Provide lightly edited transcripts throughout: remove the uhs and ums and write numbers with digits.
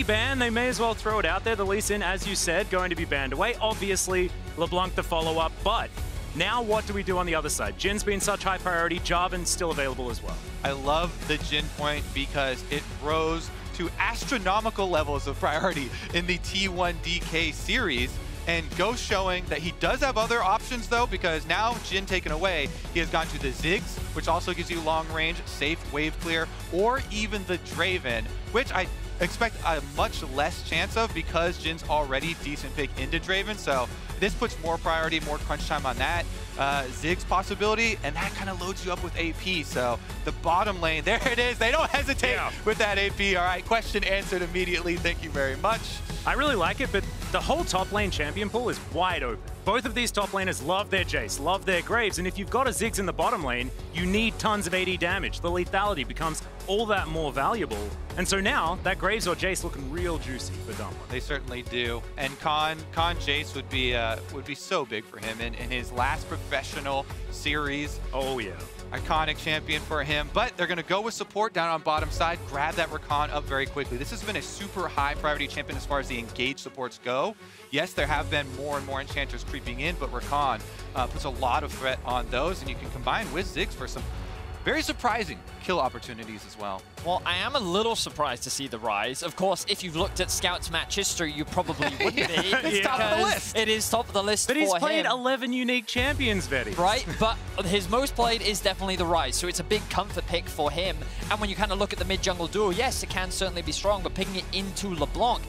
ban, they may as well throw it out there. The Lee Sin, as you said, going to be banned away. Obviously, LeBlanc the follow-up, but now what do we do on the other side? Jhin's been such high priority, Jarvan's still available as well. I love the Jhin point because it rose to astronomical levels of priority in the T1 DK series. And Ghost showing that he does have other options though, because now Jhin taken away, he has gone to the Ziggs, which also gives you long range, safe wave clear, or even the Draven, which I expect a much less chance of because Jin's already decent pick into Draven. So this puts more priority, more crunch time on that. Ziggs possibility, and that kind of loads you up with AP. So the bottom lane, there it is. They don't hesitate with that AP. All right, question answered immediately. Thank you very much. I really like it, but the whole top lane champion pool is wide open. Both of these top laners love their Jace, love their Graves, and if you've got a Ziggs in the bottom lane, you need tons of AD damage. The lethality becomes all that more valuable. And so now, that Graves or Jace looking real juicy for DAMWON. They certainly do. And Khan Jace would be so big for him in his last professional series. Oh yeah. Iconic champion for him, but they're going to go with support down on bottom side, grab that Rakan up very quickly. This has been a super high priority champion as far as the engaged supports go. Yes, there have been more and more enchanters creeping in, but Rakan puts a lot of threat on those, and you can combine with Ziggs for some very surprising kill opportunities as well. Well, I am a little surprised to see the Ryze. Of course, if you've looked at Scout's match history, you probably wouldn't be. It's top of the list. It is top of the list but for him. But he's played 11 unique champions, Vedius. Right, but his most played is definitely the Ryze, so it's a big comfort pick for him. And when you kind of look at the mid-jungle duo, yes, it can certainly be strong, but picking it into LeBlanc,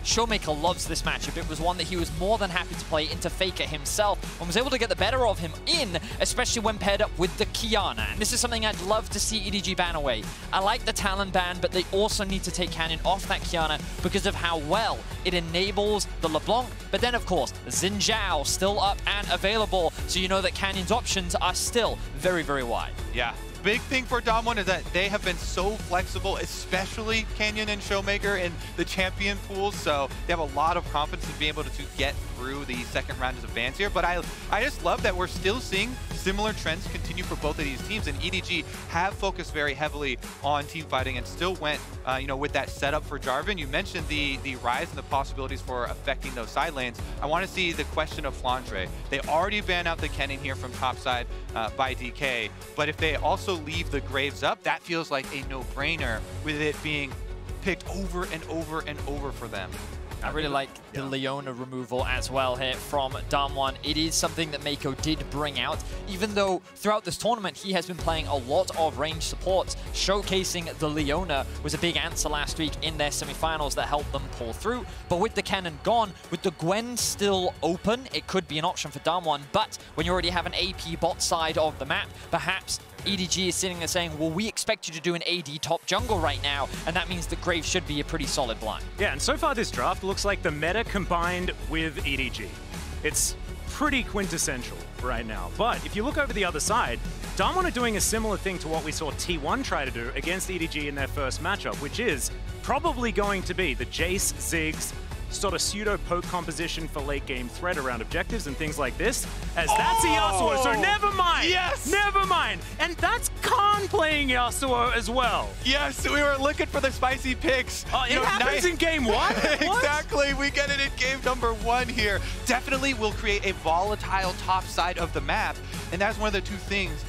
ShowMaker loves this matchup. It was one that he was more than happy to play into Faker himself and was able to get the better of him in, especially when paired up with the Kiana. And this is something I'd love to see EDG ban away. I like the Talon ban, but they also need to take Canyon off that Kiana because of how well it enables the LeBlanc. But then, of course, Zhao still up and available, so you know that Canyon's options are still very, very wide. Yeah. Big thing for DAMWON is that they have been so flexible, especially Canyon and ShowMaker in the champion pools, so they have a lot of confidence in being able to get through the second round of bans here. But I just love that we're still seeing similar trends continue for both of these teams, and EDG have focused very heavily on team fighting and still went with that setup for Jarvan. You mentioned the Ryze and the possibilities for affecting those side lanes. I want to see the question of Flandre. They already banned out the Kennen here from top side by DK, but if they also leave the Graves up, that feels like a no-brainer with it being picked over and over and over for them. I really like the Leona removal as well here from DAMWON. It is something that Meiko did bring out, even though throughout this tournament he has been playing a lot of range supports. Showcasing the Leona was a big answer last week in their semifinals that helped them pull through. But with the cannon gone, with the Gwen still open, it could be an option for DAMWON. But when you already have an AP bot side of the map, perhaps EDG is sitting there saying, well, we expect you to do an AD top jungle right now, and that means the Graves should be a pretty solid blind. Yeah, and so far this draft looks like the meta combined with EDG. It's pretty quintessential right now. But if you look over the other side, DAMWON are doing a similar thing to what we saw T1 try to do against EDG in their first matchup, which is probably going to be the Jace, Ziggs, sort of pseudo-poke composition for late-game threat around objectives and things like this, as that's a Yasuo, so never mind! Yes! Never mind! And that's Khan playing Yasuo as well. Yes, we were looking for the spicy picks. It happens in game one? Exactly, we get it in game number 1 here. Definitely will create a volatile top side of the map, and that's one of the two things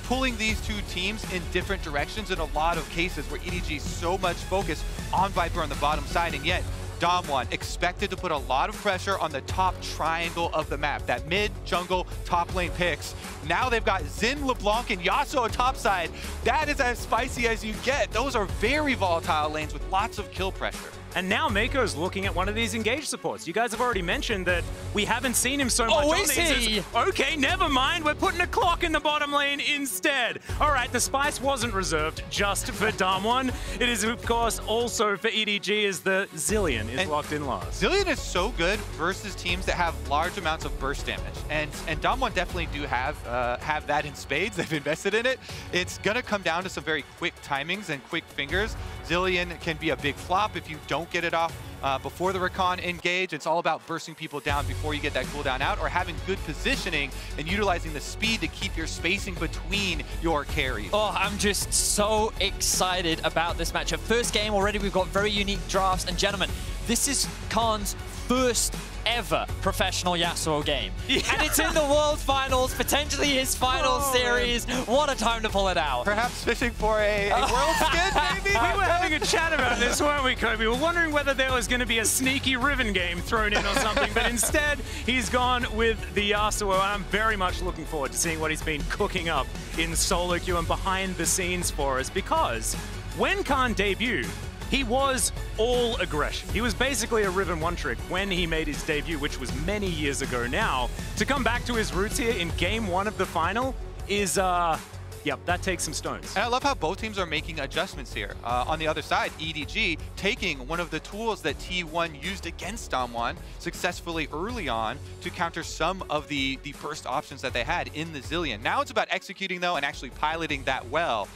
pulling these two teams in different directions in a lot of cases where EDG is so much focused on Viper on the bottom side, and yet DAMWON expected to put a lot of pressure on the top triangle of the map, that mid, jungle, top lane picks. Now they've got Jhin, LeBlanc, and Yasuo on top side. That is as spicy as you get. Those are very volatile lanes with lots of kill pressure. And now Meiko's looking at one of these engaged supports. You guys have already mentioned that we haven't seen him so much on these. Okay, never mind. We're putting a clock in the bottom lane instead. All right, the spice wasn't reserved just for DAMWON. It is, of course, also for EDG as the Zilean is locked in last. Zilean is so good versus teams that have large amounts of burst damage. And DAMWON definitely do have that in spades. They've invested in it. It's going to come down to some very quick timings and quick fingers. Zilean can be a big flop if you don't get it off before the Rakan engage. It's all about bursting people down before you get that cooldown out, or having good positioning and utilizing the speed to keep your spacing between your carries. Oh, I'm just so excited about this matchup. First game already, we've got very unique drafts. And gentlemen, this is Khan's first ever professional Yasuo game. Yeah. And it's in the World Finals, potentially his final series. What a time to pull it out. Perhaps fishing for a World skin, maybe? We were having a chat about this, weren't we, Kobe? We were wondering whether there was going to be a sneaky Riven game thrown in or something, but instead, he's gone with the Yasuo, and I'm very much looking forward to seeing what he's been cooking up in solo queue and behind the scenes for us, because when Khan debuted, he was all aggression. He was basically a Riven one-trick when he made his debut, which was many years ago now. To come back to his roots here in game 1 of the final is, yep, that takes some stones. And I love how both teams are making adjustments here. On the other side, EDG taking one of the tools that T1 used against DAMWON successfully early on to counter some of the first options that they had in the Zilean. Now it's about executing, though, and actually piloting that well.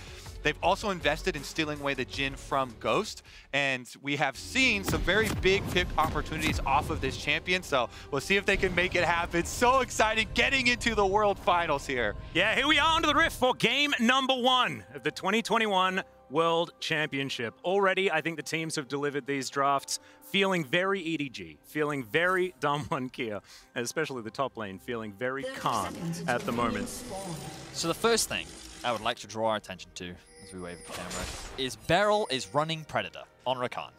They've also invested in stealing away the Jhin from Ghost, and we have seen some very big pick opportunities off of this champion, so we'll see if they can make it happen. So exciting getting into the World Finals here. Yeah, here we are under the rift for game number 1 of the 2021 World Championship. Already, I think the teams have delivered these drafts feeling very EDG, feeling very DAMWON Kia, especially the top lane, feeling very calm at the moment. So the first thing I would like to draw our attention to, as we wave at the camera, is Beryl is running Predator on Rakan.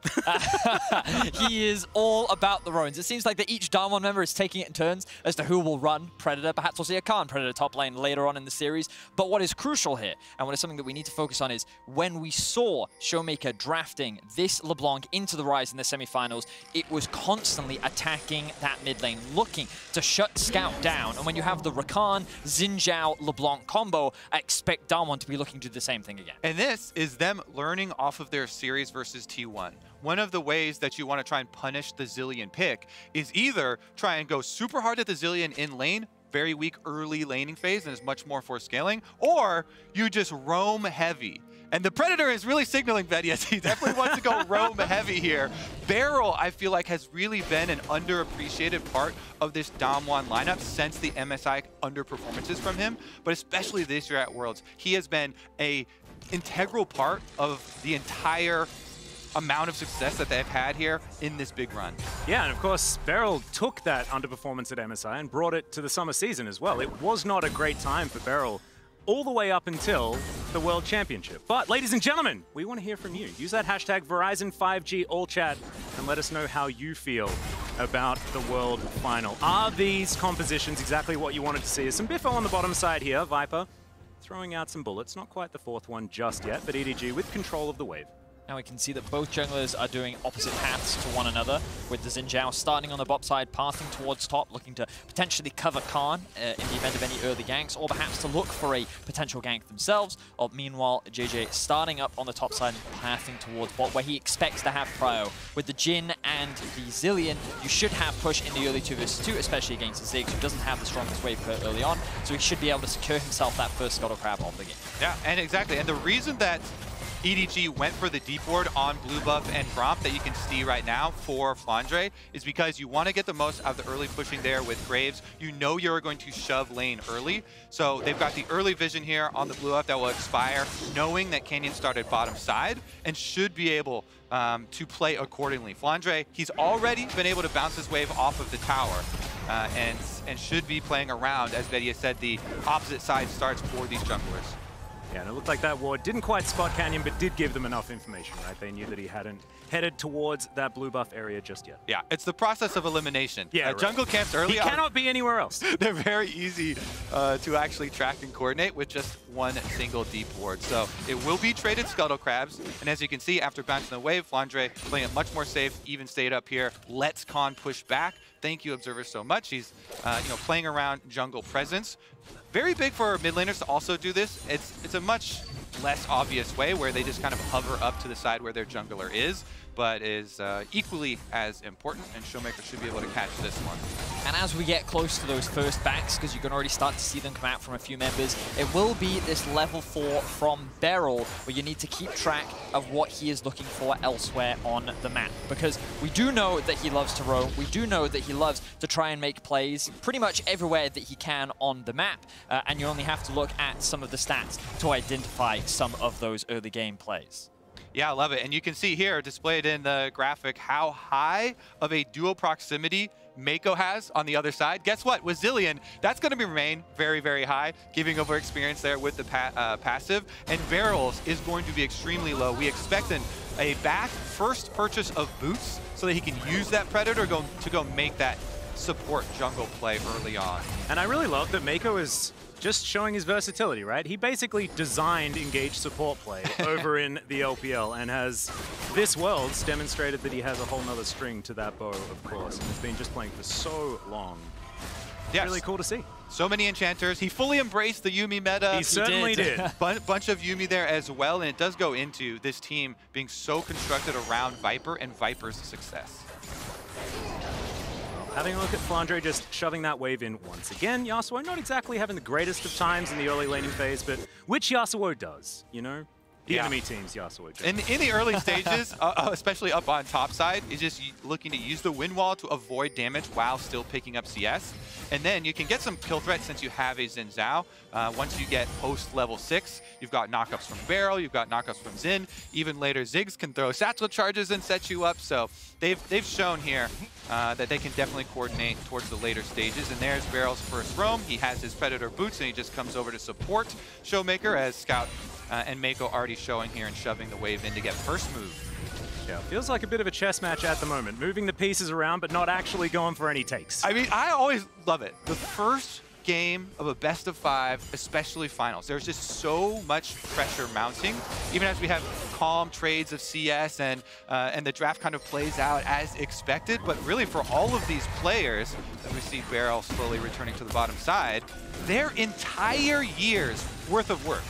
He is all about the Roans. It seems like that each DAMWON member is taking it in turns as to who will run Predator. Perhaps we'll see a Khan Predator top lane later on in the series. But what is crucial here, and what is something that we need to focus on, is when we saw ShowMaker drafting this LeBlanc into the Ryze in the semifinals, it was constantly attacking that mid lane, looking to shut Scout down. And when you have the Rakan, Zhao, LeBlanc combo, I expect DAMWON to be looking to do the same thing again. And this is them learning off of their series versus T1. One of the ways that you want to try and punish the Zilean pick is either try and go super hard at the Zilean in lane, very weak early laning phase and is much more for scaling, or you just roam heavy. And the Predator is really signaling Vedius. He definitely wants to go roam heavy here. Beryl, I feel like, has really been an underappreciated part of this DAMWON lineup since the MSI underperformances from him, but especially this year at Worlds. He has been a integral part of the entire amount of success that they've had here in this big run. Yeah, and of course, Beryl took that underperformance at MSI and brought it to the summer season as well. It was not a great time for Beryl all the way up until the World Championship. But ladies and gentlemen, we want to hear from you. Use that hashtag Verizon5G all chat and let us know how you feel about the World Final. Are these compositions exactly what you wanted to see? There's some biffo on the bottom side here. Viper throwing out some bullets. Not quite the 4th one just yet, but EDG with control of the wave. Now we can see that both junglers are doing opposite paths to one another, with the Zhao starting on the bot side, passing towards top, looking to potentially cover Khan in the event of any early ganks, or perhaps to look for a potential gank themselves. Or meanwhile, Jiejie starting up on the top side and passing towards bot, where he expects to have prio. With the Jhin and the Zilean, you should have push in the early 2 versus 2, especially against the Ziggs, who doesn't have the strongest wave clear early on, so he should be able to secure himself that first Scuttle Crab of the game. Yeah, and exactly. And the reason that EDG went for the deep ward on blue buff and prompt that you can see right now for Flandre is because you want to get the most out of the early pushing there with Graves. You know you're going to shove lane early. So they've got the early vision here on the blue buff that will expire, knowing that Canyon started bottom side and should be able to play accordingly. Flandre, he's already been able to bounce his wave off of the tower and should be playing around, as Vedius said, the opposite side starts for these junglers. Yeah, and it looked like that ward didn't quite spot Canyon, but did give them enough information, right? They knew that he hadn't headed towards that blue buff area just yet. Yeah, it's the process of elimination. Yeah, right. Jungle camps early He cannot be anywhere else. They're very easy to actually track and coordinate with just one single deep ward. So it will be traded Scuttle Crabs. And as you can see, after bouncing the wave, Flandre playing it much more safe, even stayed up here, lets Khan push back. Thank you, Observer, so much. He's playing around jungle presence. Very big for mid laners to also do this. It's a much less obvious way where they just kind of hover up to the side where their jungler is. but is equally as important, and ShowMaker should be able to catch this one. And as we get close to those first backs, because you can already start to see them come out from a few members, it will be this level 4 from Beryl, where you need to keep track of what he is looking for elsewhere on the map. Because we do know that he loves to roam, we do know that he loves to try and make plays pretty much everywhere that he can on the map, and you only have to look at some of the stats to identify some of those early game plays. Yeah, I love it. And you can see here, displayed in the graphic, how high of a dual proximity Meiko has on the other side. Guess what? With Zilean, that's going to remain very, very high, giving over experience there with the passive. And Beryl's is going to be extremely low. We expect a back first purchase of boots so that he can use that Predator to go make that support jungle play early on. And I really love that Meiko is just showing his versatility, right? He basically designed engaged support play over in the LPL and has this Worlds demonstrated that he has a whole nother string to that bow, of course, and has been just playing for so long. Yes. Really cool to see. So many enchanters. He fully embraced the Yuumi meta. He certainly did. Bunch of Yuumi there as well, and it does go into this team being so constructed around Viper and Viper's success. Having a look at Flandre just shoving that wave in once again. Yasuo not exactly having the greatest of times in the early laning phase, but which Yasuo does, you know? The enemy team's Yasuo does. In the early stages, especially up on top side, is just looking to use the wind wall to avoid damage while still picking up CS. And then you can get some kill threat since you have a Zhao. Once you get post level 6, you've got knockups from Beryl, you've got knockups from Jhin. Even later, Ziggs can throw satchel charges and set you up. So they've shown here that they can definitely coordinate towards the later stages. And there's Beryl's first roam. He has his Predator boots, and he just comes over to support ShowMaker as Scout and Meiko already showing here and shoving the wave in to get first move. Yeah, feels like a bit of a chess match at the moment. Moving the pieces around, but not actually going for any takes. I mean, I always love it. The first game of a best of 5, especially finals, there's just so much pressure mounting, even as we have calm trades of CS and the draft kind of plays out as expected. But really, for all of these players, and we see Beryl slowly returning to the bottom side, their entire year's worth of work,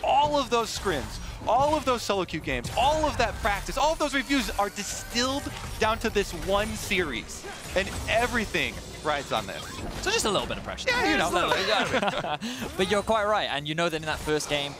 all of those scrims, all of those solo queue games, all of that practice, all of those reviews are distilled down to this one series, and everything rides on this. So just a little bit of pressure. Yeah, you know. But you're quite right, and you know that in that first game,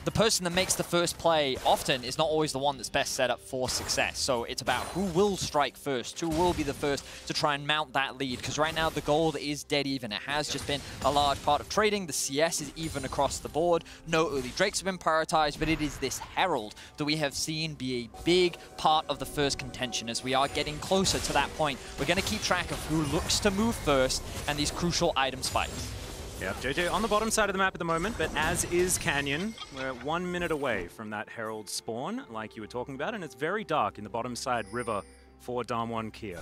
the person that makes the first play often is not always the one that's best set up for success. So it's about who will strike first, who will be the first to try and mount that lead. Because right now the gold is dead even. It has just been a large part of trading. The CS is even across the board. No early Drakes have been prioritized, but it is this Herald that we have seen be a big part of the first contention. As we are getting closer to that point, we're going to keep track of who looks to move first and these crucial item spikes. Yeah, Jiejie on the bottom side of the map at the moment, but as is Canyon. We're 1 minute away from that Herald spawn, like you were talking about, and it's very dark in the bottom side river for DAMWON Kia.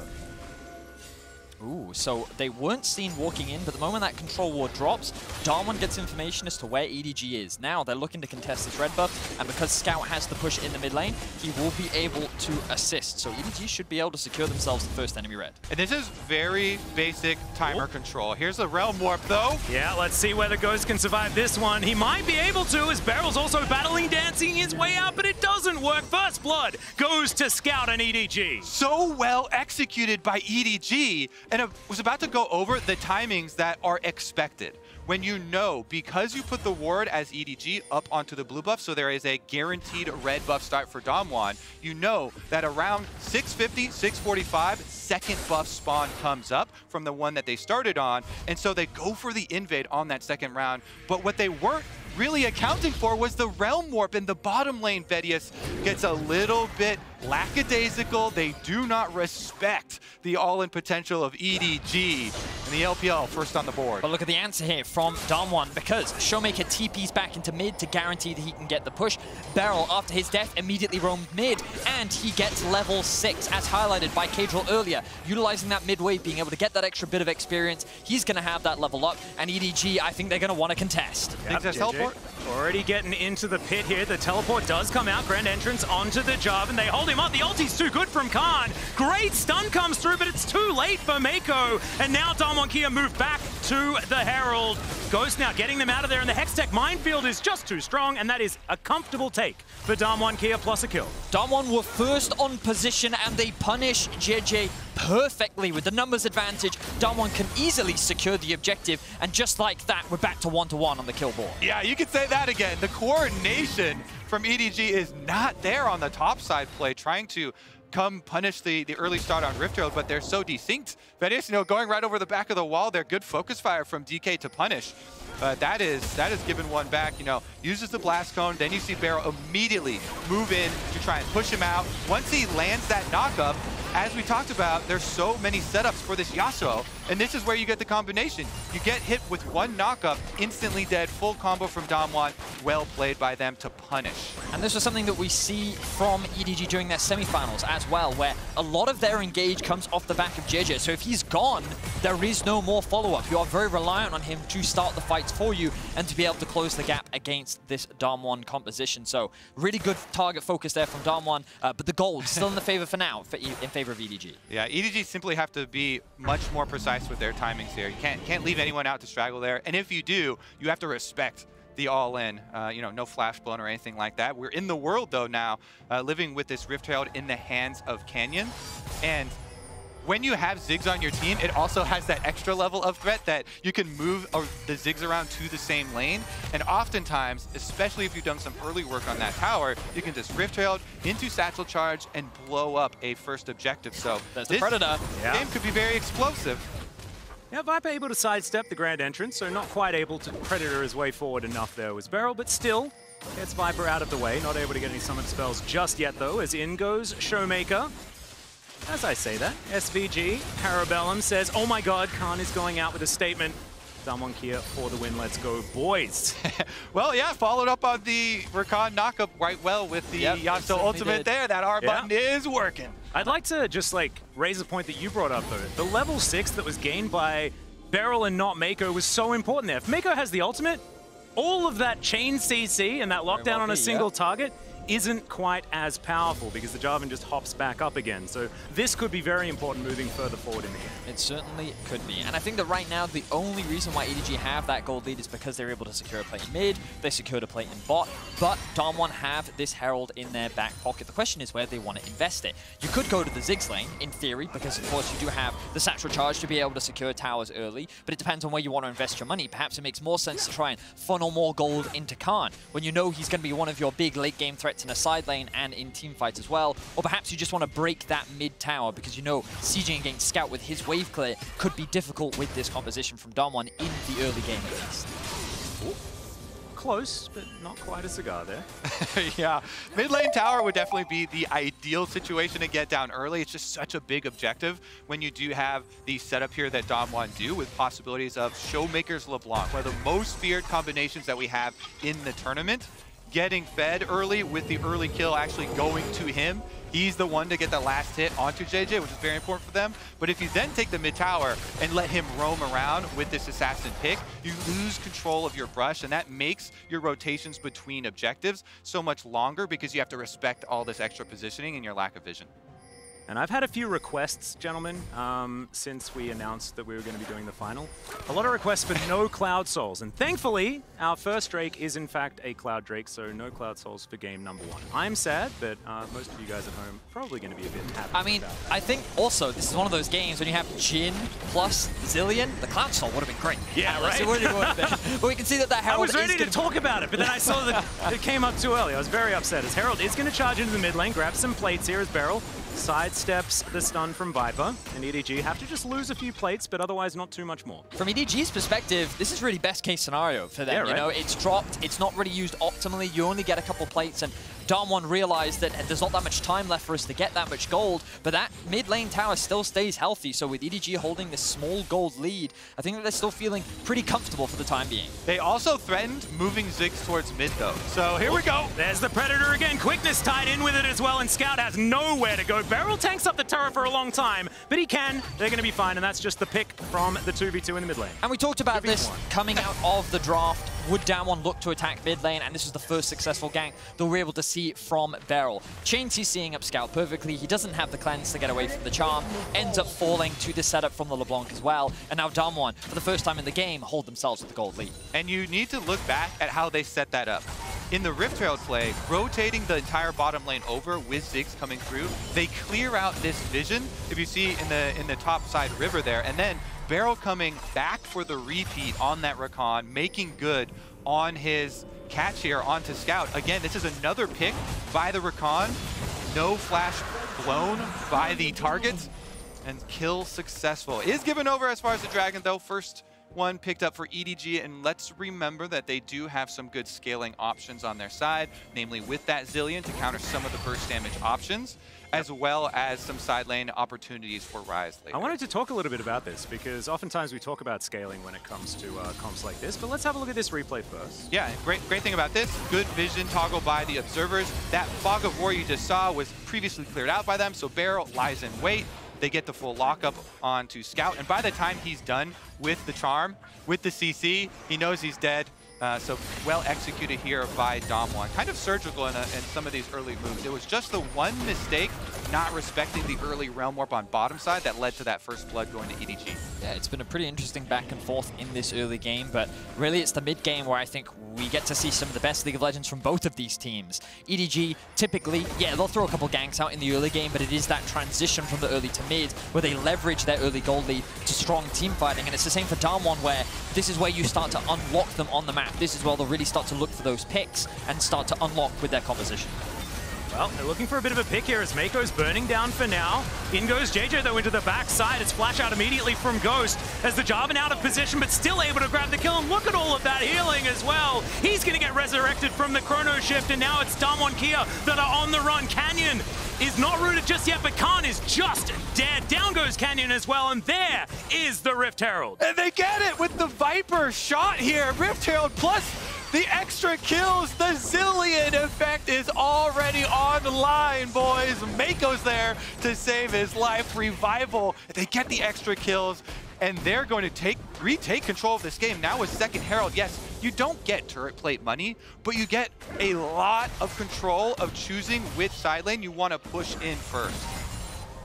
Ooh, so they weren't seen walking in, but the moment that control ward drops, DAMWON gets information as to where EDG is. Now they're looking to contest this red buff, and because Scout has the push in the mid lane, he will be able to assist. So EDG should be able to secure themselves the first enemy red. And this is very basic timer control. Here's the Realm Warp though. Yeah, let's see whether Ghost can survive this one. He might be able to, as Beryl's also battling, dancing his way out, but it doesn't work. First blood goes to Scout and EDG. So well executed by EDG. And I was about to go over the timings that are expected. When you know, because you put the ward as EDG up onto the blue buff, so there is a guaranteed red buff start for DAMWON, you know that around 650, 645, second buff spawn comes up from the one that they started on, and so they go for the invade on that second round. But what they weren't really accounting for was the Realm Warp in the bottom lane. Vedius gets a little bit lackadaisical. They do not respect the all-in potential of EDG. And the LPL first on the board. But look at the answer here from DAMWON, because ShowMaker TP's back into mid to guarantee that he can get the push. Beryl, after his death, immediately roamed mid, and he gets level 6, as highlighted by Kadril earlier. Utilizing that mid wave, being able to get that extra bit of experience, he's going to have that level up, and EDG, I think they're going to want to contest. Yep, teleport. Already getting into the pit here. The teleport does come out. Grand entrance onto the Jarvan. They hold him up. The ulti's too good from Khan. Great stun comes through, but it's too late for Meiko. And now DAMWON Kia move back to the Herald. Ghost now getting them out of there, and the Hextech minefield is just too strong, and that is a comfortable take for DAMWON Kia plus a kill. DAMWON were first on position, and they punish Jiejie perfectly with the numbers advantage. DAMWON can easily secure the objective, and just like that, we're back to 1-to-1 on the kill board. Yeah, you could say that again. The coordination from EDG is not there on the top side play, trying to come punish the early start on Rift Herald, but they're so desynced. Vedius, going right over the back of the wall there. Good focus fire from DK to punish. That is given one back, uses the blast cone. Then you see Beryl immediately move in to try and push him out. Once he lands that knockup, as we talked about, there's so many setups for this Yasuo, and this is where you get the combination. You get hit with one knockup, instantly dead, full combo from DAMWON. Well played by them to punish. And this was something that we see from EDG during their semifinals as well, where a lot of their engage comes off the back of Jiejie. So if he's gone, there is no more follow-up. You are very reliant on him to start the fights for you and to be able to close the gap against this DAMWON composition. So really good target focus there from DAMWON, but the gold still in the favor for now, in favor of EDG. Yeah, EDG simply have to be much more precise with their timings here. You can't leave anyone out to straggle there, and if you do, you have to respect the all-in, no flash blown or anything like that. We're in the world though now, living with this Rift Herald in the hands of Canyon, and when you have Ziggs on your team, it also has that extra level of threat that you can move the Ziggs around to the same lane. And oftentimes, especially if you've done some early work on that tower, you can just Rift Herald into Satchel Charge and blow up a first objective. So there's the Predator. Game could be very explosive. Yeah, Viper able to sidestep the grand entrance, so not quite able to Predator his way forward enough there was Beryl, but still gets Viper out of the way. Not able to get any summon spells just yet though, as in goes ShowMaker. As I say that, SVG, Parabellum says, oh my god, Khan is going out with a statement. DAMWON Kia for the win, let's go, boys. Well, yeah, followed up on the Rakan knockup right well with the Yasuo ultimate there. That R button is working. I'd like to just raise a point that you brought up though. The level 6 that was gained by Beryl and not Meiko was so important there. If Meiko has the ultimate, all of that chain CC and that lockdown on a single target isn't quite as powerful because the Jarvan just hops back up again. So this could be very important moving further forward in the game. It certainly could be. And I think that right now the only reason why EDG have that gold lead is because they're able to secure a plate in mid, they secured a plate in bot, but DAMWON have this Herald in their back pocket. The question is where they want to invest it. You could go to the Ziggs lane, in theory, because of course you do have the Satchel Charge to be able to secure towers early, but it depends on where you want to invest your money. Perhaps it makes more sense to try and funnel more gold into Khan, when you know he's going to be one of your big late game threats in a side lane and in team fights as well. Or perhaps you just want to break that mid tower because you know sieging against Scout with his wave clear could be difficult with this composition from DAMWON in the early game at least. Ooh. Close, but not quite a cigar there. Yeah, mid lane tower would definitely be the ideal situation to get down early. It's just such a big objective when you do have the setup here that DAMWON do with possibilities of ShowMaker's LeBlanc, one of the most feared combinations that we have in the tournament. Getting fed early with the early kill actually going to him. He's the one to get the last hit onto Jiejie, which is very important for them. But if you then take the mid tower and let him roam around with this assassin pick, you lose control of your brush, and that makes your rotations between objectives so much longer because you have to respect all this extra positioning and your lack of vision. And I've had a few requests, gentlemen, since we announced that we were going to be doing the final. A lot of requests for no Cloud Souls. And thankfully, our first Drake is in fact a Cloud Drake, so no Cloud Souls for game number 1. I'm sad, but most of you guys at home are probably going to be a bit happy. I mean, I think also this is one of those games when you have Jhin plus Zilean, the Cloud Soul would have been great. Yeah, right? It would have been. But we can see that Herald I was ready to talk about it, but then I saw that it came up too early. I was very upset as Herald is going to charge into the mid lane, grab some plates here as Beryl sidesteps the stun from Viper, and EDG have to just lose a few plates, but otherwise not too much more. From EDG's perspective, this is really best case scenario for them. Yeah, right? You know, it's dropped, it's not really used optimally, you only get a couple plates, and DAMWON realized that there's not that much time left for us to get that much gold, but that mid lane tower still stays healthy, so with EDG holding this small gold lead, I think that they're still feeling pretty comfortable for the time being. They also threatened moving Ziggs towards mid though, so here we go. There's the Predator again, quickness tied in with it as well, and Scout has nowhere to go. Beryl tanks up the turret for a long time, but he can. They're going to be fine, and that's just the pick from the 2v2 in the mid lane. And we talked about this coming out of the draft would DAMWON look to attack mid lane, and this was the first successful gank that we're able to see from Beryl. Chainsey's seeing up Scout perfectly. He doesn't have the cleanse to get away from the charm, ends up falling to the setup from the LeBlanc as well, and now DAMWON, for the first time in the game, hold themselves with the gold lead. And you need to look back at how they set that up. In the Rift Herald play, rotating the entire bottom lane over with Ziggs coming through, they clear out this vision, if you see in the top side river there, and then Beryl coming back for the repeat on that Rakan, making good on his catch here onto Scout. Again, this is another pick by the Rakan. No flash blown by the targets, and kill successful. Is given over as far as the Dragon though. First one picked up for EDG, and let's remember that they do have some good scaling options on their side, namely with that Zilean to counter some of the burst damage options, as well as some side lane opportunities for Ryze later. I wanted to talk a little bit about this because oftentimes we talk about scaling when it comes to comps like this, but let's have a look at this replay first. Yeah, great thing about this, good vision toggle by the observers. That fog of war you just saw was previously cleared out by them, so Beryl lies in wait. They get the full lockup onto Scout, and by the time he's done with the charm, with the CC, he knows he's dead. So well executed here by DAMWON. Kind of surgical in some of these early moves. It was just the one mistake, not respecting the early Realm Warp on bottom side, that led to that first blood going to EDG. Yeah, it's been a pretty interesting back and forth in this early game, but really it's the mid game where I think we get to see some of the best League of Legends from both of these teams. EDG, typically, yeah, they'll throw a couple ganks out in the early game, but it is that transition from the early to mid where they leverage their early gold lead to strong team fighting, and it's the same for DAMWON where this is where you start to unlock them on the map. This is where they'll really start to look for those picks and start to unlock with their composition. Well, they're looking for a bit of a pick here as Meiko's burning down for now. In goes Jiejie though into the backside. It's flash out immediately from Ghost as the Jarvan out of position but still able to grab the kill. And look at all of that healing as well. He's going to get resurrected from the chrono shift, and now it's DAMWON Kia that are on the run. Canyon is not rooted just yet, but Khan is just dead. Down goes Canyon as well, and there is the Rift Herald. And they get it with the Viper shot here. Rift Herald plus the extra kills. The Zilean effect is already on the line, boys. Meiko's there to save his life. Revival, they get the extra kills, and they're going to retake control of this game. Now with second Herald, yes, you don't get turret plate money, but you get a lot of control of choosing which side lane you want to push in first.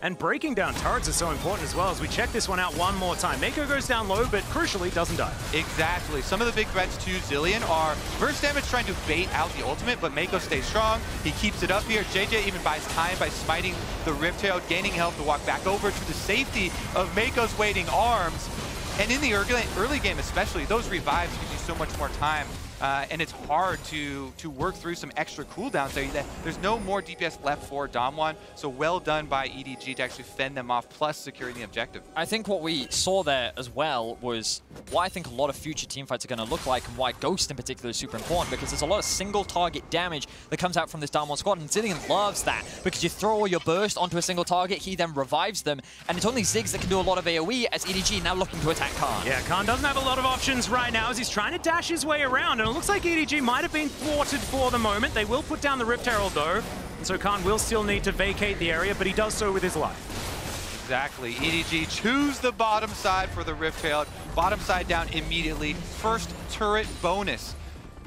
And breaking down turrets is so important as well as we check this one out one more time. Meiko goes down low, but crucially doesn't die. Exactly. Some of the big threats to Zilean are burst damage trying to bait out the ultimate, but Meiko stays strong. He keeps it up here. Jiejie even buys time by smiting the Rift Herald, gaining health to walk back over to the safety of Meiko's waiting arms. And in the early game especially, those revives give you so much more time. And it's hard to work through some extra cooldowns there. There's no more DPS left for DAMWON, so well done by EDG to actually fend them off, plus securing the objective. I think what we saw there as well was what I think a lot of future teamfights are going to look like, and why Ghost in particular is super important, because there's a lot of single target damage that comes out from this DAMWON squad, and Zilean loves that, because you throw all your burst onto a single target, he then revives them, and it's only Ziggs that can do a lot of AoE, as EDG now looking to attack Khan. Yeah, Khan doesn't have a lot of options right now as he's trying to dash his way around, and it looks like EDG might have been thwarted for the moment. They will put down the Rift Herald though, and so Khan will still need to vacate the area, but he does so with his life. Exactly. EDG choose the bottom side for the Rift Herald. Bottom side down immediately. First turret bonus.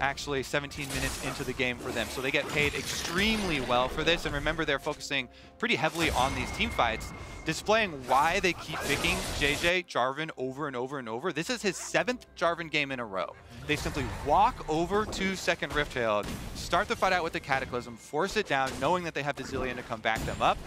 Actually 17 minutes into the game for them. So they get paid extremely well for this. And remember, they're focusing pretty heavily on these team fights, displaying why they keep picking Jiejie, Jarvan over and over and over. This is his 7th Jarvan game in a row. They simply walk over to second Rift Herald, start the fight out with the Cataclysm, force it down, knowing that they have the Zilean to come back them up.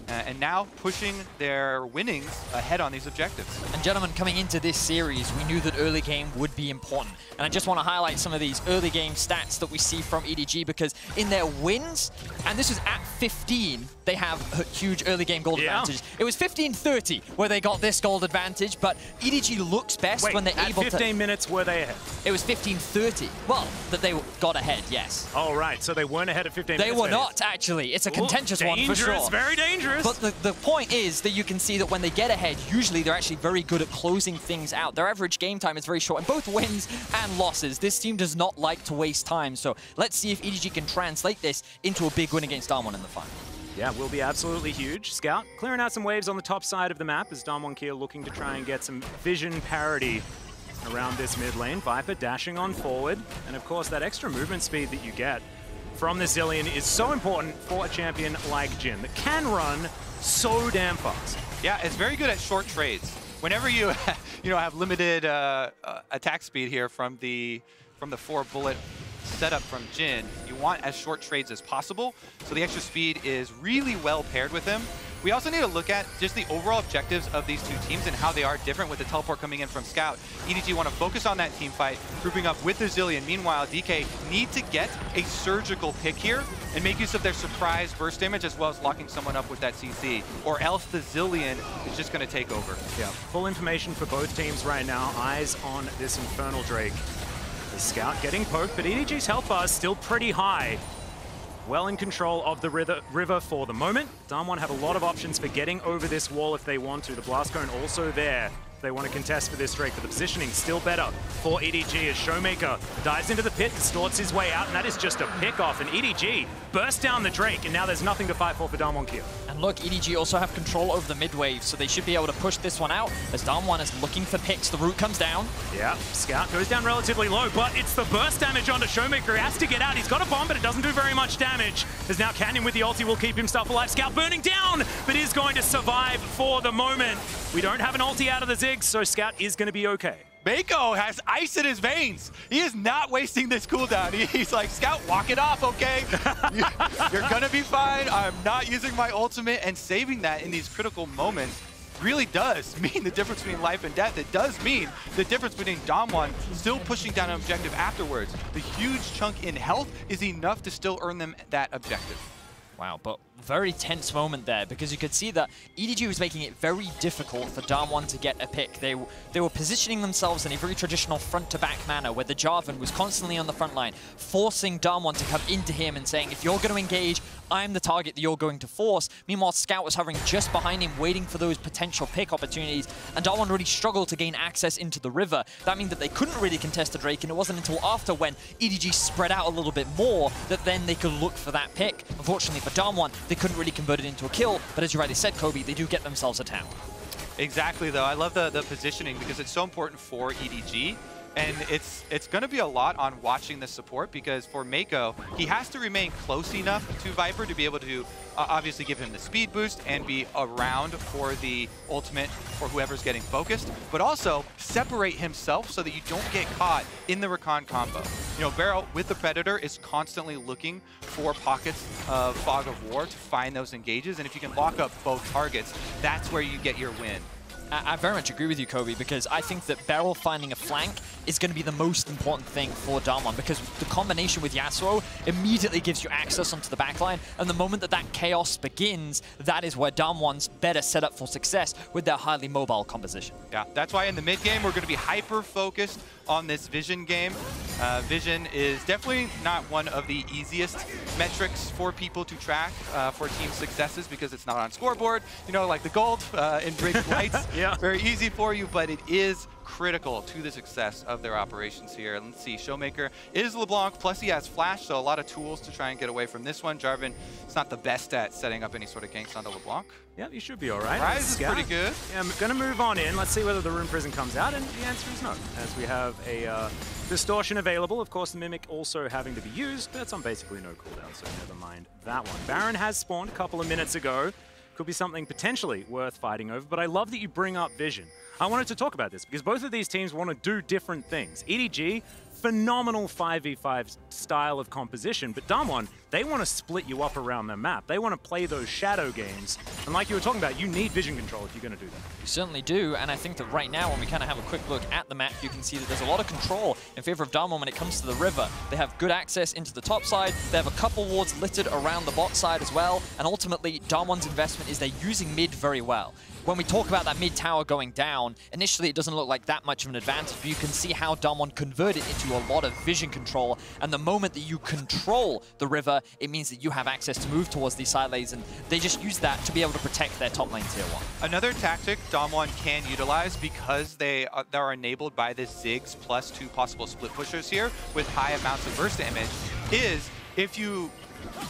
And now pushing their winnings ahead on these objectives. And gentlemen, coming into this series, we knew that early game would be important. And I just want to highlight some of these early game stats that we see from EDG, because in their wins, and this was at 15, they have a huge early game gold advantage. It was 15-30 where they got this gold advantage, but EDG looks best when they're able to... at 15 minutes, were they ahead? It was 15-30. Well, that they got ahead, yes. Oh, right. So they weren't ahead at 15 minutes. They were not, actually. It's a contentious one for sure. Dangerous, very dangerous. But the point is that you can see that when they get ahead, usually they're actually very good at closing things out. Their average game time is very short in both wins and losses. This team does not like to waste time. So let's see if EDG can translate this into a big win against DAMWON in the final. Yeah, will be absolutely huge. Scout clearing out some waves on the top side of the map as DAMWON Kia looking to try and get some vision parity around this mid lane. Viper dashing on forward. And of course, that extra movement speed that you get from the Zilean is so important for a champion like Jhin that can run so damn fast. Yeah, it's very good at short trades. Whenever you have limited attack speed here from the 4-bullet setup from Jhin, you want as short trades as possible. So the extra speed is really well paired with him. We also need to look at just the overall objectives of these two teams and how they are different with the teleport coming in from Scout. EDG want to focus on that team fight, grouping up with the Zilean. Meanwhile, DK need to get a surgical pick here and make use of their surprise burst damage as well as locking someone up with that CC, or else the Zilean is just going to take over. Yeah, full information for both teams right now. Eyes on this Infernal Drake. The Scout getting poked, but EDG's health bar is still pretty high. Well in control of the river for the moment. DAMWON have a lot of options for getting over this wall if they want to. The Blast Cone also there. They want to contest for this Drake, but the positioning still better for EDG as ShowMaker dives into the pit, distorts his way out, and that is just a pick-off. And EDG bursts down the Drake, and now there's nothing to fight for DAMWON Kia. And look, EDG also have control over the mid-wave, so they should be able to push this one out as DAMWON is looking for picks. The root comes down. Yeah, Scout goes down relatively low, but it's the burst damage onto ShowMaker. He has to get out. He's got a bomb, but it doesn't do very much damage. As now Canyon with the ulti will keep himself alive. Scout burning down, but is going to survive for the moment. We don't have an ulti out of the Ziggs, so Scout is going to be okay. Meiko has ice in his veins. He is not wasting this cooldown. He's like, Scout, walk it off, okay? You're going to be fine. I'm not using my ultimate, and saving that in these critical moments really does mean the difference between life and death. It does mean the difference between DAMWON still pushing down an objective afterwards. The huge chunk in health is enough to still earn them that objective. Wow, but very tense moment there because you could see that EDG was making it very difficult for DAMWON to get a pick. They were positioning themselves in a very traditional front-to-back manner where the Jarvan was constantly on the front line, forcing DAMWON to come into him and saying, if you're going to engage, I'm the target that you're going to force. Meanwhile, Scout was hovering just behind him, waiting for those potential pick opportunities, and DAMWON really struggled to gain access into the river. That meant that they couldn't really contest the Drake, and it wasn't until after when EDG spread out a little bit more that then they could look for that pick. Unfortunately for DAMWON, they couldn't really convert it into a kill, but as you rightly said, Kobe, they do get themselves a tower. Exactly, though. I love the positioning because it's so important for EDG. And it's going to be a lot on watching the support because for Meiko, he has to remain close enough to Viper to be able to obviously give him the speed boost and be around for the ultimate for whoever's getting focused, but also separate himself so that you don't get caught in the Rakan combo. You know, Beryl with the Predator is constantly looking for pockets of Fog of War to find those engages, and if you can lock up both targets, that's where you get your win. I very much agree with you, Kobe, because I think that Beryl finding a flank is going to be the most important thing for DAMWON, because the combination with Yasuo immediately gives you access onto the backline, and the moment that that chaos begins, that is where DAMWON's better set up for success with their highly mobile composition. Yeah, that's why in the mid game, we're going to be hyper-focused on this Vision game. Vision is definitely not one of the easiest metrics for people to track for team successes because it's not on scoreboard, you know, like the gold in big lights. Yeah. Very easy for you, but it is critical to the success of their operations here. Let's see, ShowMaker is LeBlanc, plus he has Flash, so a lot of tools to try and get away from this one. Jarvan is not the best at setting up any sort of ganks onto LeBlanc. Yeah, you should be all right. Ryze is pretty good. Yeah, I'm going to move on in. Let's see whether the Rune Prison comes out, and the answer is no, as we have a Distortion available. Of course, the Mimic also having to be used, but it's on basically no cooldown, so never mind that one. Baron has spawned a couple of minutes ago. Could be something potentially worth fighting over, but I love that you bring up Vision. I wanted to talk about this because both of these teams want to do different things. EDG, phenomenal 5v5 style of composition, but DAMWON, they want to split you up around their map. They want to play those shadow games, and like you were talking about, you need vision control if you're going to do that. You certainly do, and I think that right now, when we kind of have a quick look at the map, you can see that there's a lot of control in favor of DAMWON when it comes to the river. They have good access into the top side, they have a couple wards littered around the bot side as well, and ultimately, DAMWON's investment is they're using mid very well. When we talk about that mid tower going down, initially it doesn't look like that much of an advantage, but you can see how DAMWON converted into a lot of vision control, and the moment that you control the river, it means that you have access to move towards these side lanes, and they just use that to be able to protect their top lane tier 1. Another tactic DAMWON can utilize because they are enabled by this Ziggs plus 2 possible split pushers here with high amounts of burst damage is if you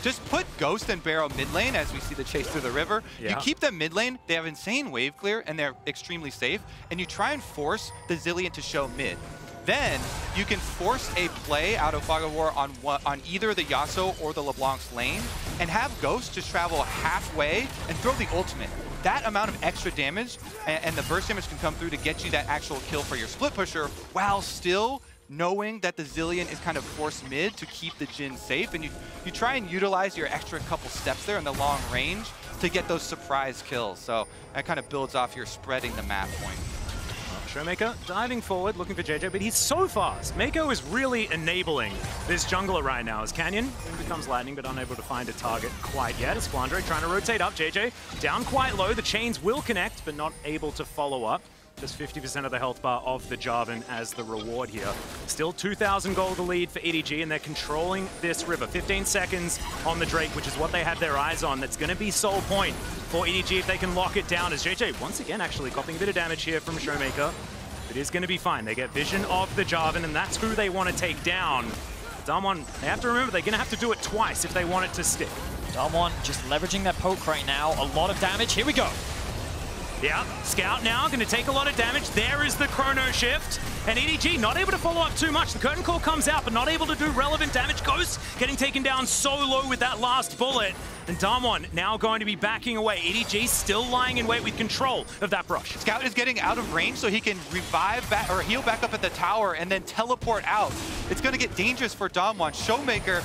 just put Ghost and Beryl mid lane as we see the chase through the river. Yeah. You keep them mid lane, they have insane wave clear, and they're extremely safe, and you try and force the Zilean to show mid. Then you can force a play out of Fog of War on either the Yasuo or the LeBlanc's lane, and have Ghost just travel halfway and throw the ultimate. That amount of extra damage and the burst damage can come through to get you that actual kill for your split pusher, while still knowing that the Zilean is kind of forced mid to keep the Jhin safe, and you try and utilize your extra couple steps there in the long range to get those surprise kills. So that kind of builds off your spreading the map point. ShowMaker diving forward, looking for Jiejie, but he's so fast. Meiko is really enabling this jungler right now as Canyon becomes lightning, but unable to find a target quite yet. As Flandre trying to rotate up, Jiejie down quite low. The chains will connect, but not able to follow up. Just 50% of the health bar of the Jarvan as the reward here. Still 2,000 gold the lead for EDG, and they're controlling this river. 15 seconds on the Drake, which is what they have their eyes on. That's going to be soul point for EDG if they can lock it down, as Jiejie once again actually copying a bit of damage here from ShowMaker. It is going to be fine. They get vision of the Jarvan, and that's who they want to take down. DAMWON, they have to remember they're going to have to do it twice if they want it to stick. DAMWON just leveraging their poke right now. A lot of damage. Here we go. Yeah, Scout now going to take a lot of damage. There is the Chrono Shift. And EDG not able to follow up too much. The Curtain Call comes out, but not able to do relevant damage. Ghost getting taken down so low with that last bullet. And DAMWON now going to be backing away. EDG still lying in wait with control of that brush. Scout is getting out of range so he can revive back or heal back up at the tower and then teleport out. It's going to get dangerous for DAMWON. ShowMaker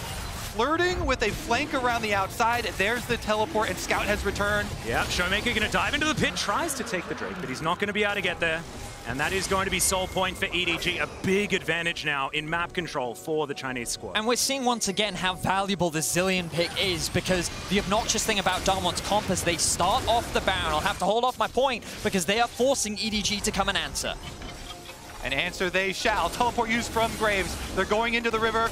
flirting with a flank around the outside. There's the teleport, and Scout has returned. Yeah, ShowMaker going to dive into the pit, tries to take the Drake, but he's not going to be able to get there. And that is going to be soul point for EDG, a big advantage now in map control for the Chinese squad. And we're seeing once again how valuable the Zilean pick is, because the obnoxious thing about DAMWON's comp is they start off the Baron. I'll have to hold off my point because they are forcing EDG to come and answer. And answer they shall. Teleport used from Graves. They're going into the river.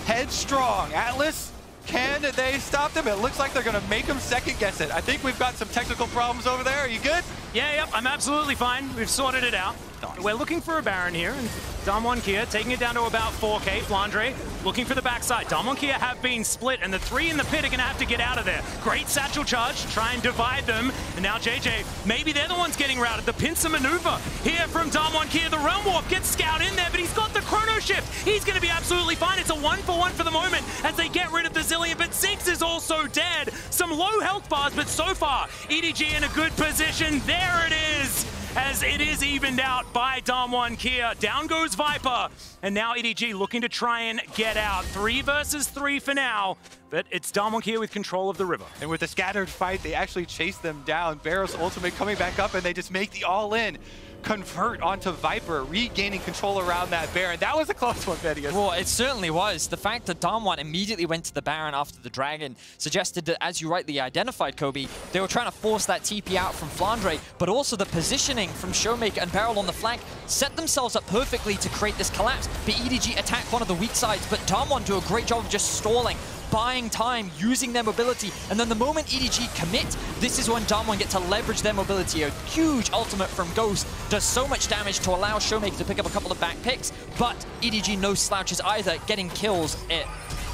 Headstrong. Atlus, can they stop them? It looks like they're going to make them second guess it. I think we've got some technical problems over there. Are you good? Yeah, yep, I'm absolutely fine. We've sorted it out. Nice. We're looking for a Baron here, and DAMWON Kia taking it down to about 4K. Flandre looking for the backside. DAMWON Kia have been split, and the three in the pit are going to have to get out of there. Great satchel charge, try and divide them. And now Jiejie, maybe they're the ones getting routed. The pincer maneuver here from DAMWON Kia. The Realm Warp gets Scout in there, but he's got the Chrono Shift. He's going to be absolutely fine. It's a 1-for-1 for the moment as they get rid of the Zilean, but Ziggs is also dead. Some low health bars, but so far, EDG in a good position. There it is, as it is evened out by DAMWON Kia. Down goes Viper, and now EDG looking to try and get out. 3 versus 3 for now, but it's DAMWON Kia with control of the river. And with a scattered fight, they actually chase them down. Beryl's ultimate coming back up, and they just make the all-in. Convert onto Viper, regaining control around that Baron. That was a close one, Vedius. Well, it certainly was. The fact that DAMWON immediately went to the Baron after the Dragon suggested that, as you rightly identified, Kobe, they were trying to force that TP out from Flandre, but also the positioning from ShowMaker and Beryl on the flank set themselves up perfectly to create this collapse. But EDG attack one of the weak sides, but DAMWON do a great job of just stalling, buying time, using their mobility, and then the moment EDG commit, this is when DAMWON get to leverage their mobility. A huge ultimate from Ghost does so much damage to allow ShowMaker to pick up a couple of back picks, but EDG no slouches either, getting kills,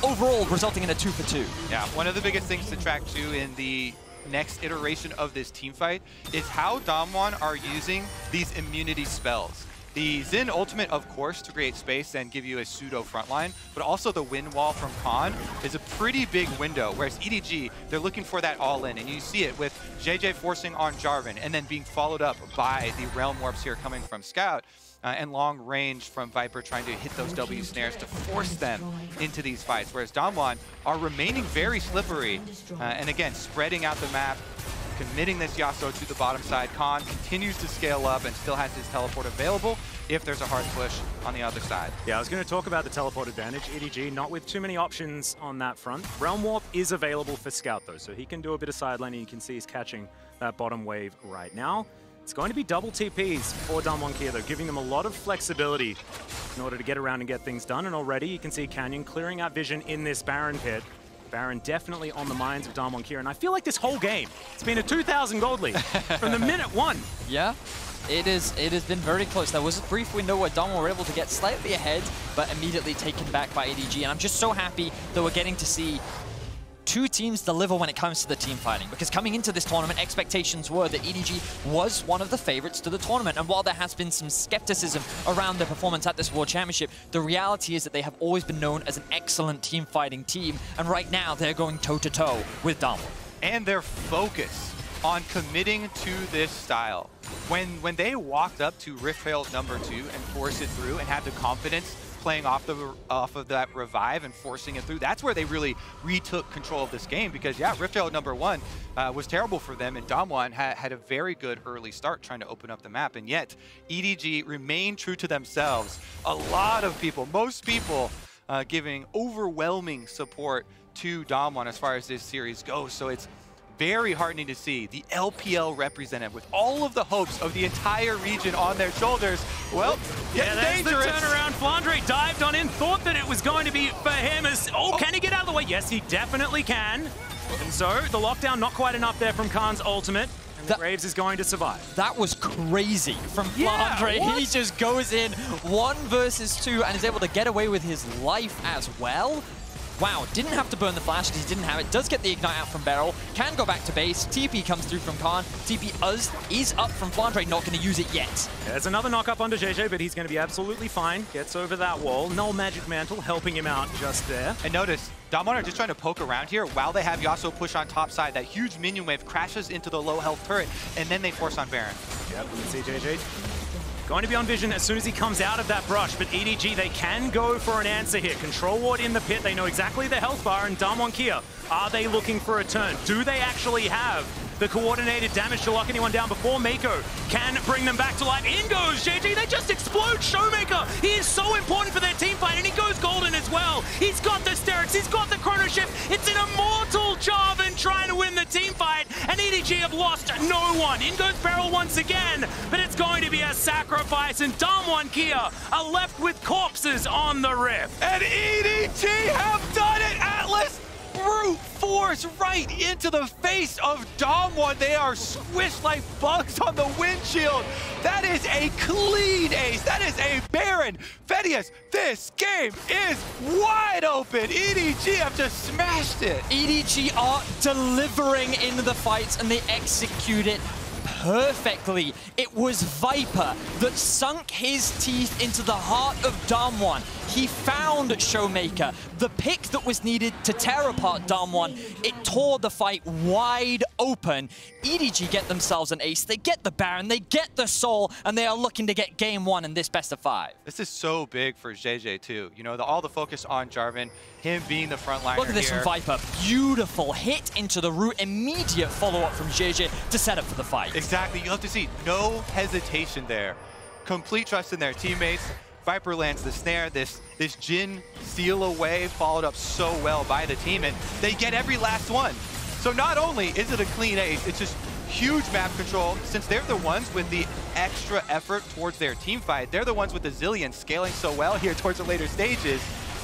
overall resulting in a 2-for-2. Yeah, one of the biggest things to track too in the next iteration of this team fight is how DAMWON are using these immunity spells. The Jhin ultimate, of course, to create space and give you a pseudo frontline, but also the wind wall from Khan is a pretty big window, whereas EDG, they're looking for that all-in, and you see it with Jiejie forcing on Jarvan and then being followed up by the Realm Warps here coming from Scout, and long range from Viper trying to hit those W snares to force them into these fights, whereas DAMWON are remaining very slippery, and again, spreading out the map, committing this Yasuo to the bottom side. Khan continues to scale up and still has his teleport available if there's a hard push on the other side. Yeah, I was going to talk about the teleport advantage. EDG not with too many options on that front. Realm Warp is available for Scout though, so he can do a bit of side laning. You can see he's catching that bottom wave right now. It's going to be double TPs for DAMWON Kia though, giving them a lot of flexibility in order to get around and get things done. And already you can see Canyon clearing out vision in this Baron pit. Baron definitely on the minds of DAMWON Kia, and I feel like this whole game, it's been a 2,000 gold lead from the minute one. Yeah, it has been very close. There was a brief window where DAMWON were able to get slightly ahead, but immediately taken back by EDG, and I'm just so happy that we're getting to see two teams deliver when it comes to the team fighting, because coming into this tournament, expectations were that EDG was one of the favorites to the tournament. And while there has been some skepticism around their performance at this World Championship, the reality is that they have always been known as an excellent team fighting team. And right now, they're going toe-to-toe with DAMWON. And their focus on committing to this style. When they walked up to Rift Veil number 2 and forced it through and had the confidence playing off of that revive and forcing it through, that's where they really retook control of this game. Because yeah, Rift Veil number 1 was terrible for them, and DAMWON had a very good early start trying to open up the map, and yet EDG remained true to themselves. A lot of people, most people, giving overwhelming support to DAMWON as far as this series goes. So it's very heartening to see the LPL represented with all of the hopes of the entire region on their shoulders. Well, getting dangerous. The turnaround. Flandre dived on in, thought that it was going to be for him as, can he get out of the way? Yes, he definitely can. And so the lockdown, not quite enough there from Khan's ultimate. And Graves is going to survive. That was crazy from Flandre. He just goes in 1 versus 2 and is able to get away with his life as well. Wow, didn't have to burn the flash because he didn't have it. Does get the ignite out from Beryl. Can go back to base. TP comes through from Khan. TP is up from Flandre, not going to use it yet. Yeah, there's another knock up onto Jiejie, but he's going to be absolutely fine. Gets over that wall. Null Magic Mantle helping him out just there. And notice, DAMWON are just trying to poke around here while they have Yasuo push on top side. That huge minion wave crashes into the low health turret, and then they force on Baron. Yep, you can see Jiejie going to be on vision as soon as he comes out of that brush, but EDG, they can go for an answer here. Control ward in the pit, they know exactly the health bar, and DAMWON Kia, are they looking for a turn? Do they actually have the coordinated damage to lock anyone down before Meiko can bring them back to life? In goes Jiejie, they just explode ShowMaker. He is so important for their team fight, and he goes golden as well. He's got the Sterix, he's got the Chrono Shift. It's an immortal Jarvan trying to win the team fight, and EDG have lost no one. In goes Beryl once again, but it's going to be a sacrifice, and DAMWON Kia are left with corpses on the Rift. And EDG have done it, Atlus! Brute force right into the face of DAMWON. They are squished like bugs on the windshield. That is a clean ace. That is a Baron. Vedius, this game is wide open. EDG have just smashed it. EDG are delivering in the fights, and they execute it perfectly. It was Viper that sunk his teeth into the heart of DAMWON. He found ShowMaker, the pick that was needed to tear apart DAMWON. It tore the fight wide open. EDG get themselves an ace. They get the Baron, they get the Soul, and they are looking to get game 1 in this best of 5. This is so big for Jiejie too. You know, all the focus on Jarvan, him being the frontliner. Look at this from Viper. Beautiful hit into the root. Immediate follow-up from Jiejie to set up for the fight. Exactly. You have to see no hesitation there. Complete trust in their teammates. Viper lands the snare, this Jhin steal away, followed up so well by the team, and they get every last one. So not only is it a clean ace, it's just huge map control. Since they're the ones with the extra effort towards their team fight, they're the ones with the Zilean scaling so well here towards the later stages.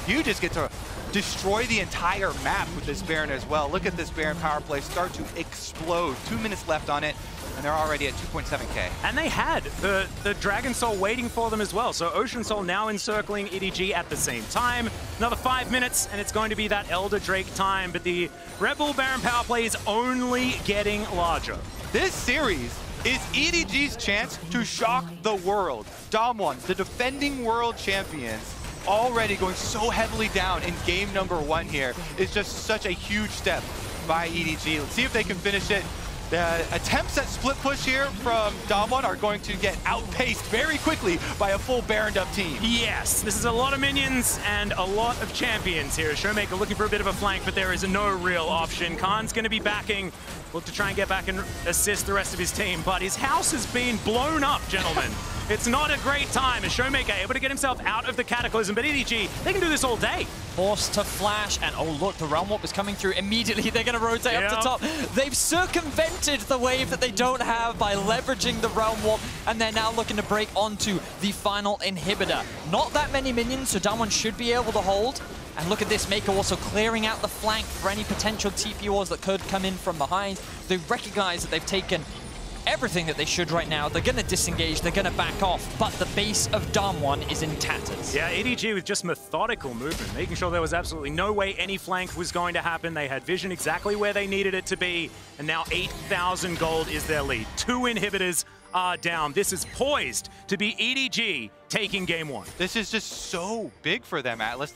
You just get to destroy the entire map with this Baron as well. Look at this Baron power play start to explode. 2 minutes left on it, and they're already at 2.7k. And they had the Dragon Soul waiting for them as well. So Ocean Soul now encircling EDG at the same time. Another 5 minutes, and it's going to be that Elder Drake time. But the Red Bull Baron power play is only getting larger. This series is EDG's chance to shock the world. DAMWON, the defending world champions, already going so heavily down in game number 1 here, is just such a huge step by EDG. Let's see if they can finish it. The attempts at split push here from DAMWON are going to get outpaced very quickly by a full Baroned up team. Yes, this is a lot of minions and a lot of champions here. ShowMaker looking for a bit of a flank, but there is no real option. Khan's going to be backing, look to try and get back and assist the rest of his team, but his house has been blown up, gentlemen. It's not a great time, as ShowMaker able to get himself out of the Cataclysm, but EDG, they can do this all day. Forced to flash, and oh look, the Realm Warp is coming through immediately. They're going to rotate up to top. They've circumvented the wave that they don't have by leveraging the Realm Warp, and they're now looking to break onto the final inhibitor. Not that many minions, so DAMWON should be able to hold. And look at this, Meiko also clearing out the flank for any potential TP wars that could come in from behind. They recognize that they've taken everything that they should right now. They're going to disengage, they're going to back off, but the base of DAMWON is in tatters. Yeah, EDG with just methodical movement, making sure there was absolutely no way any flank was going to happen. They had vision exactly where they needed it to be, and now 8,000 gold is their lead. 2 inhibitors are down. This is poised to be EDG taking game 1. This is just so big for them, Atlus.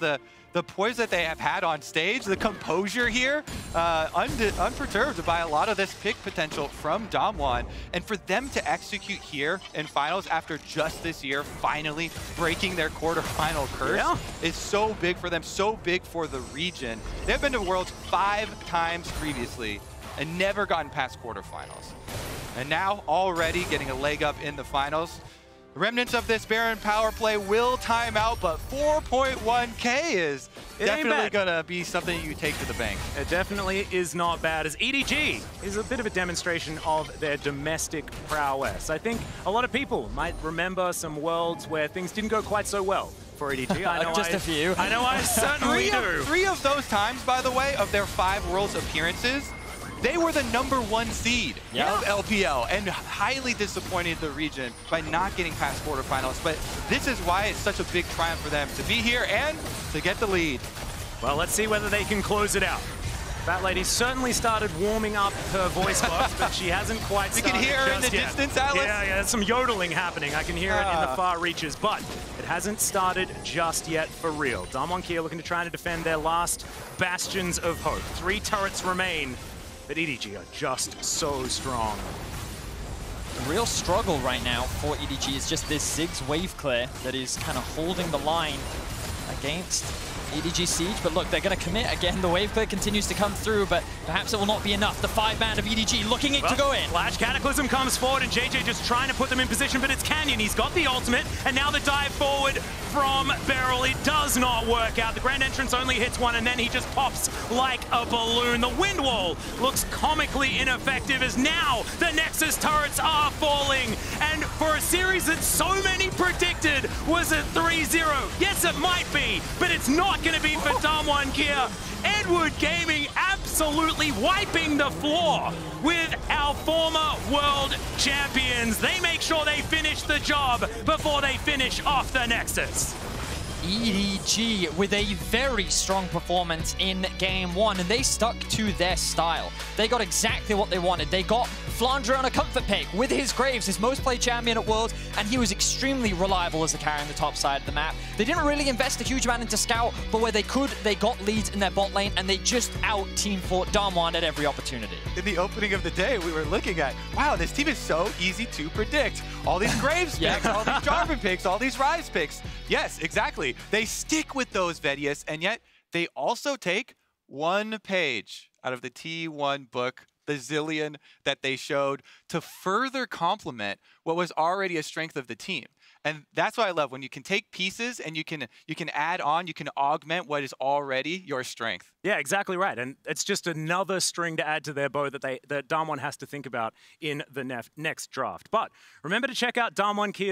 The poise that they have had on stage, the composure here, unperturbed by a lot of this pick potential from DAMWON. And for them to execute here in finals after just this year, finally breaking their quarterfinal curse, is so big for them, so big for the region. They've been to Worlds 5 times previously and never gotten past quarterfinals. And now already getting a leg up in the finals. Remnants of this Baron power play will time out, but 4.1K is definitely going to be something you take to the bank. It definitely is not bad, as EDG is a bit of a demonstration of their domestic prowess. I think a lot of people might remember some worlds where things didn't go quite so well for EDG. I know Just a few. I know I certainly do. 3 of those times, by the way, of their 5 Worlds appearances, they were the #1 seed of LPL and highly disappointed the region by not getting past quarterfinals. But this is why it's such a big triumph for them to be here and to get the lead. Well, let's see whether they can close it out. That lady certainly started warming up her voice box, but she hasn't quite started. You can hear her in the distance, Atlus? Yeah, there's some yodeling happening. I can hear it in the far reaches, but it hasn't started just yet for real. DAMWON Kia looking to try to defend their last bastions of hope. 3 turrets remain. But EDG are just so strong. The real struggle right now for EDG is just this Ziggs wave clear that is kind of holding the line against EDG Siege. But look, they're going to commit again. The wave clear continues to come through, but perhaps it will not be enough. The 5-man of EDG looking to go in. Flash Cataclysm comes forward, and Jiejie just trying to put them in position, but it's Canyon. He's got the ultimate, and now the dive forward from Beryl. It does not work out. The grand entrance only hits one, and then he just pops like a balloon. The wind wall looks comically ineffective, as now the Nexus turrets are falling. And for a series that so many predicted was a 3-0, yes, it might be, but it's not going to be for DAMWON Kia. Edward Gaming absolutely wiping the floor with our former world champions. They make sure they finish the job before they finish off the Nexus. EDG with a very strong performance in game 1, and they stuck to their style. They got exactly what they wanted. They got Flandre on a comfort pick with his Graves, his most played champion at Worlds, and he was extremely reliable as a carry on the top side of the map. They didn't really invest a huge amount into Scout, but where they could, they got leads in their bot lane, and they just out-team fought DAMWON at every opportunity. In the opening of the day, we were looking at, wow, this team is so easy to predict. All these Graves picks, all these Jarvan picks, all these Ryze picks. Yes, exactly. They stick with those Vedius, and yet they also take 1 page out of the T1 book, the Zilean that they showed, to further complement what was already a strength of the team. And that's what I love, when you can take pieces and you can add on, you can augment what is already your strength. Yeah, exactly right. And it's just another string to add to their bow that DAMWON has to think about in the next draft. But remember to check out DAMWON Kia.